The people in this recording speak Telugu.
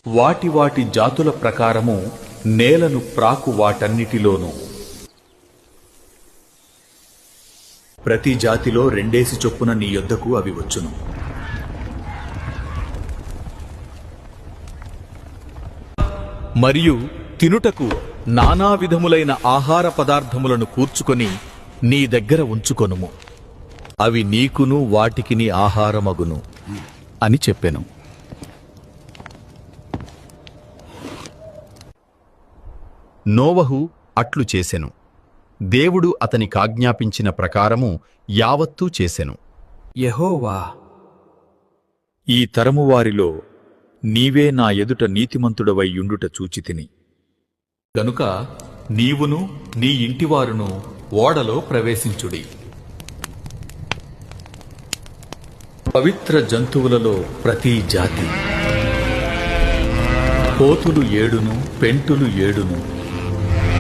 వాటి వాటి జాతుల ప్రకారము నేలను ప్రాకు వాటన్నిటిలోనూ ప్రతి జాతిలో 2 చొప్పున నీ యొద్దకు అవి వచ్చును. మరియు తినుటకు నానా విధములైన ఆహార పదార్థములను కూర్చుకొని నీ దగ్గర ఉంచుకొనుము. అవి నీకును వాటికిని ఆహారమగును అని చెప్పెను. నోవహు అట్లు చేసెను. దేవుడు అతనికాజ్ఞాపించిన ప్రకారము యావత్తూ చేసెను. యెహోవా, ఈ తరము వారిలో నీవే నా ఎదుట నీతిమంతుడవై యుండుట చూచితిని గనుక నీవును నీ ఇంటివారును ఓడలో ప్రవేశించుడి. పవిత్ర జంతువులలో ప్రతి జాతి, కోతులు 7, పెంటులు 7,